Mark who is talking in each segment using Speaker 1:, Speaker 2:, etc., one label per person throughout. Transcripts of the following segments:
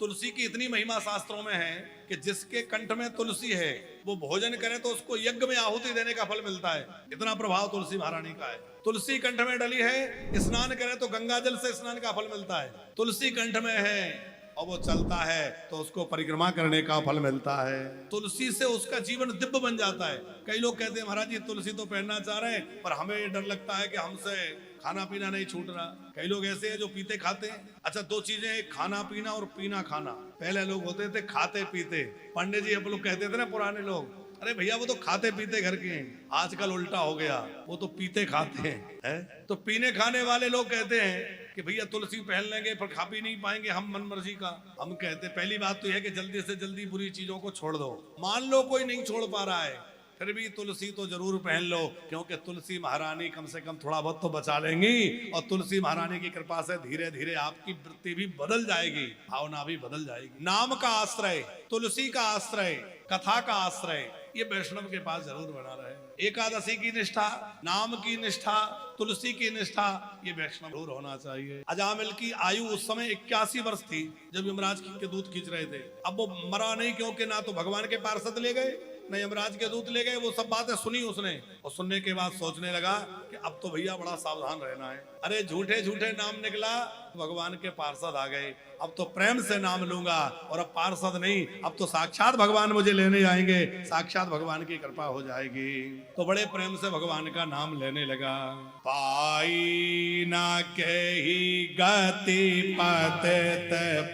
Speaker 1: तुलसी की इतनी महिमा शास्त्रों में है कि जिसके कंठ में तुलसी है वो भोजन करे तो उसको यज्ञ में आहुति देने का फल मिलता है। इतना प्रभाव तुलसी महारानी का है। तुलसी कंठ में डली है, स्नान करे तो गंगा जल से स्नान का फल मिलता है। तुलसी कंठ में है और वो चलता है तो उसको परिक्रमा करने का फल मिलता है। तुलसी से उसका जीवन दिव्य बन जाता है। कई लोग कहते हैं महाराज जी तुलसी तो पहनना चाह रहे हैं पर हमें डर लगता है कि हमसे खाना पीना नहीं छूट रहा। कई लोग ऐसे हैं जो पीते खाते हैं। अच्छा, दो चीजें, खाना पीना और पीना खाना। पहले लोग होते थे खाते पीते, पंडित जी हम लोग कहते थे ना पुराने लोग, अरे भैया वो तो खाते पीते घर के हैं। आजकल उल्टा हो गया, वो तो पीते खाते हैं है? तो पीने खाने वाले लोग कहते हैं कि भैया तुलसी पहन लेंगे पर खा पी नहीं पाएंगे हम मन मर्जी का। हम कहते पहली बात तो यह है कि जल्दी से जल्दी बुरी चीजों को छोड़ दो। मान लो कोई नहीं छोड़ पा रहा है, फिर भी तुलसी तो जरूर पहन लो, क्योंकि तुलसी महारानी कम से कम थोड़ा बहुत तो बचा लेंगी। और तुलसी महारानी की कृपा से धीरे धीरे आपकी वृत्ति भी बदल जाएगी, भावना भी बदल जाएगी। नाम का आश्रय, तुलसी का आश्रय, कथा का आश्रय, ये वैष्णव के पास जरूर बना रहे। एकादशी की निष्ठा, नाम की निष्ठा, तुलसी की निष्ठा, ये वैष्णव जरूर होना चाहिए। अजामिल की आयु उस समय 81 वर्ष थी जब यमराज के दूत खींच रहे थे। अब वो मरा नहीं, क्योंकि ना तो भगवान के पार्षद ले गए न यमराज के दूत ले गए। वो सब बातें सुनी उसने, और सुनने के बाद सोचने लगा कि अब तो भैया बड़ा सावधान रहना है। अरे झूठे झूठे नाम निकला, भगवान के पार्षद आ गए। अब तो प्रेम से नाम लूंगा, और अब पार्षद नहीं, अब तो साक्षात भगवान मुझे लेने आएंगे, साक्षात भगवान की कृपा हो जाएगी। तो बड़े प्रेम से भगवान का नाम लेने लगा। पाई ना के ही गति पतित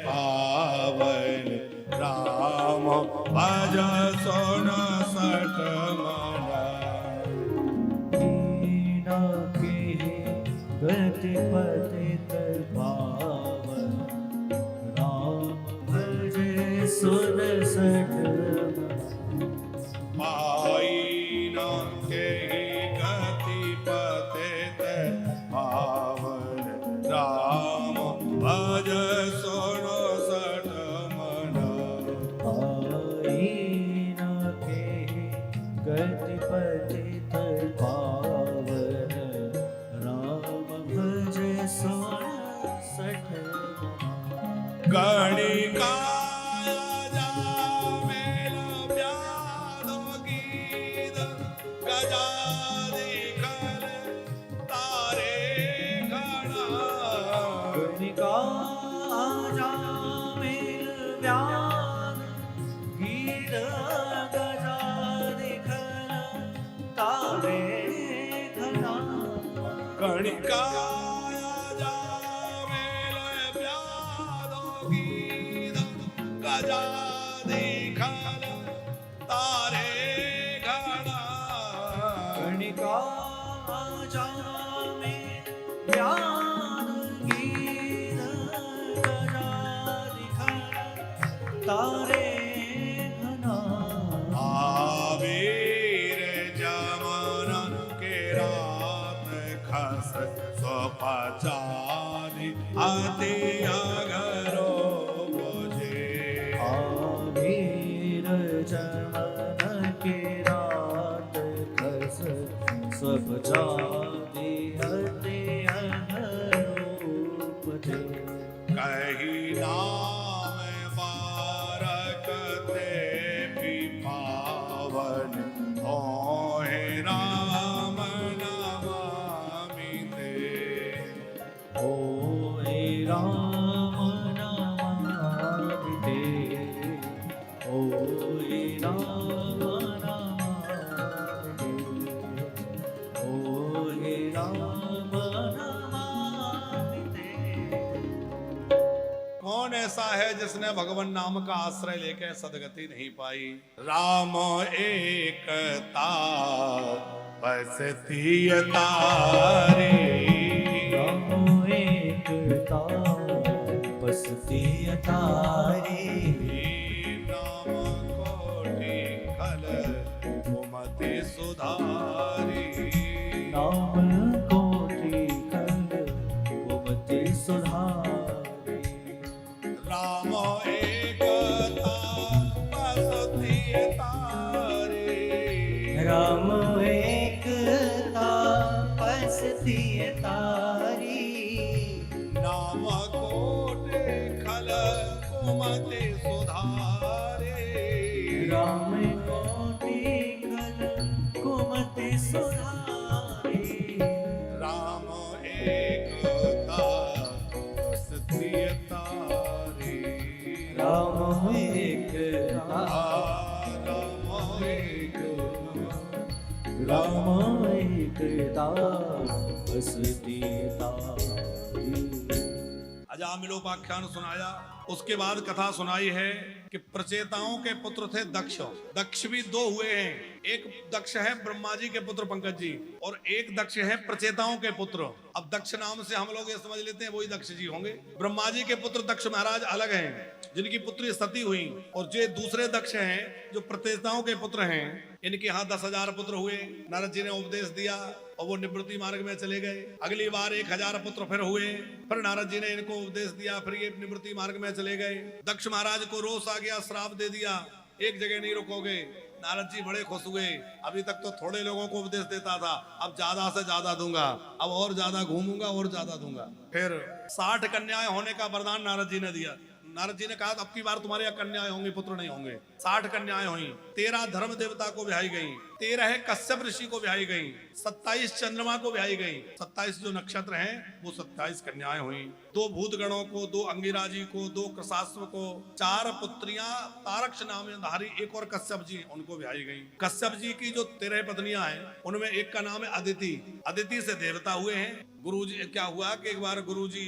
Speaker 1: पावन, राम भज सुन सठ मना।
Speaker 2: गति पतित पावन, राम भज सुन सठ मना।
Speaker 1: पाई ना के गति पतित पावन, राम भज सुन सठ मना।
Speaker 2: पाई न के गति पतित पावन, राम भज सुन सठ मना।
Speaker 1: गणिका गणिका जामेल व्याधो गीत गजा दिखल तारे घड़ा।
Speaker 2: गणिका जामेल व्याधो गीत गजा दिखल तारे घड़ा।
Speaker 1: आवीर जमुना के रात खस स्वपचारी अति अगरो बुझे।
Speaker 2: आवीर जमुना के रात खस स्वपचारी अति अगरो बुझे।
Speaker 1: कही नाम बारक ते भी पावन, होए राम नमामि ते।
Speaker 2: होए राम नमामि ते। होए राम नमामि ते। होए राम नमामि ते।
Speaker 1: कौन ऐसा है जिसने भगवान नाम का आश्रय लेकर सदगति नहीं पाई? राम एकता बसती तारे,
Speaker 2: राम एकता बसती तारे।
Speaker 1: नाम कोटि खल कुमति सुधारी।
Speaker 2: नाम कोटि खल कुमति सुधारी।
Speaker 1: राम एकता बसती तारे,
Speaker 2: राम एकता बसती तारी।
Speaker 1: नाम कोटि खल कुमति कुमति सुधारे।
Speaker 2: राम कोटि खल कुमति सुधारे।
Speaker 1: राम एकता बस प्रिय तारे।
Speaker 2: राम एकता
Speaker 1: राम
Speaker 2: राम एकता बसती तारी।
Speaker 1: अजामिलोपाख्यान सुनाया, उसके बाद कथा सुनाई है कि प्रचेताओं के पुत्र थे दक्ष। दक्ष भी दो हुए हैं, एक दक्ष है ब्रह्मा जी के पुत्र पंकज जी, और एक दक्ष है प्रचेताओं के पुत्र। अब दक्ष नाम से हम लोग ये समझ लेते हैं वही दक्ष जी होंगे। ब्रह्मा जी के पुत्र दक्ष महाराज अलग हैं, जिनकी पुत्री सती हुई, और जो दूसरे दक्ष हैं जो प्रचेताओं के पुत्र हैं, इनके यहाँ 10,000 पुत्र हुए। नारद जी ने उपदेश दिया और वो निवृत्ति मार्ग में चले गए। अगली बार 1,000 पुत्र फिर हुए, फिर नारद जी ने इनको उपदेश दिया, फिर ये निवृत्ति मार्ग में चले गए। दक्ष महाराज को रोष आ गया, श्राप दे दिया, एक जगह नहीं रुकोगे। नारद जी बड़े खुश हुए, अभी तक तो थोड़े लोगों को उपदेश देता था, अब ज्यादा से ज्यादा दूंगा, अब और ज्यादा घूमूंगा और ज्यादा दूंगा। फिर 60 कन्याएं होने का वरदान नारद जी ने दिया। नारद जी ने कहा अब की बार तुम्हारे यहाँ कन्याएं होंगी, पुत्र नहीं होंगे। 60 कन्याएं हुई, 13 धर्म देवता को ब्याही गई, 13 कश्यप ऋषि को ब्याही गई, 27 चंद्रमा को ब्याही गई, 27 जो नक्षत्र हैं वो 27 कन्याएं हुई। 2 भूतगणों को, 2 अंगिरा जी को, 2 कृशाश्व को, 4 पुत्रियां तारक्ष नामधारी, एक और कश्यप जी, उनको ब्याही गई। कश्यप जी की जो 13 पत्नियां हैं उनमें एक का नाम है अदिति। अदिति से देवता हुए हैं। गुरु जी क्या हुआ कि एक बार गुरु जी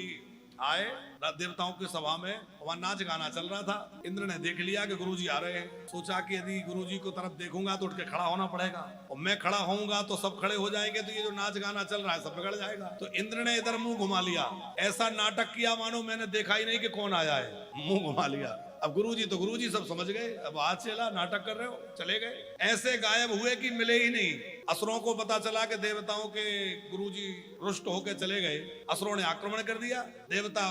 Speaker 1: आए देवताओं की सभा में, वहां नाच गाना चल रहा था। इंद्र ने देख लिया कि गुरुजी आ रहे हैं, सोचा कि यदि गुरुजी को तरफ देखूंगा तो उठ के खड़ा होना पड़ेगा, और मैं खड़ा होऊंगा तो सब खड़े हो जाएंगे, तो ये जो नाच गाना चल रहा है सब बिगड़ जाएगा। तो इंद्र ने इधर मुंह घुमा लिया, ऐसा नाटक किया मानो मैंने देखा ही नहीं कि कौन आया है, मुंह घुमा लिया। अब गुरुजी तो गुरुजी सब समझ गए, अब आज चला नाटक कर रहे हो, चले गए। ऐसे गायब हुए कि मिले ही नहीं। असुरों को पता चला कि देवताओं के गुरुजी रुष्ट होकर चले गए। असुरों ने आक्रमण कर दिया। देवता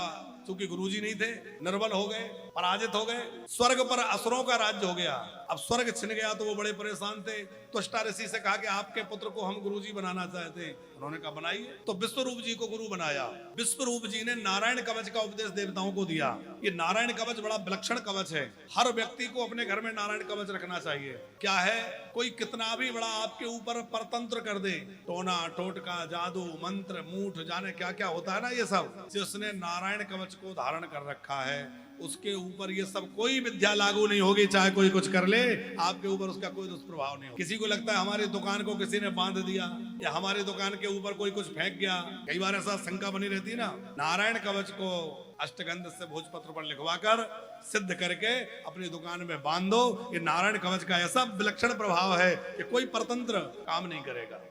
Speaker 1: चूंकि गुरुजी नहीं थे, निर्बल हो गए, पराजित हो गए। स्वर्ग पर असुरों का राज्य हो गया। अब स्वर्ग छिन गया तो वो बड़े परेशान थे। त्वष्टा ऋषि से कहा कि आपके पुत्र को हम गुरुजी बनाना चाहते हैं। उन्होंने कहा बनाइए। तो विश्वरूप जी को गुरु बनाया। विश्वरूप जी ने नारायण कवच का उपदेश देवताओं को दिया। ये नारायण कवच बड़ा विलक्षण कवच है। हर व्यक्ति को अपने घर में नारायण कवच रखना चाहिए। क्या है, कोई कितना भी बड़ा आपके ऊपर परतंत्र कर दे, टोना टोटका जादू मंत्र मूठ जाने क्या क्या होता है ना, ये सब जिसने नारायण कवच को धारण कर रखा है उसके ऊपर ये सब कोई विद्या लागू नहीं होगी। चाहे कोई कुछ कर ले, आपके ऊपर उसका कोई दुष्प्रभाव नहीं होगा। किसी को लगता है हमारी दुकान को किसी ने बांध दिया या हमारी दुकान के ऊपर कोई कुछ फेंक गया, कई बार ऐसा शंका बनी रहती है ना। नारायण कवच को अष्टगंध से भोजपत्र पर लिखवाकर सिद्ध करके अपनी दुकान में बांध दो। ये नारायण कवच का ऐसा विलक्षण प्रभाव है कि कोई परतंत्र काम नहीं करेगा।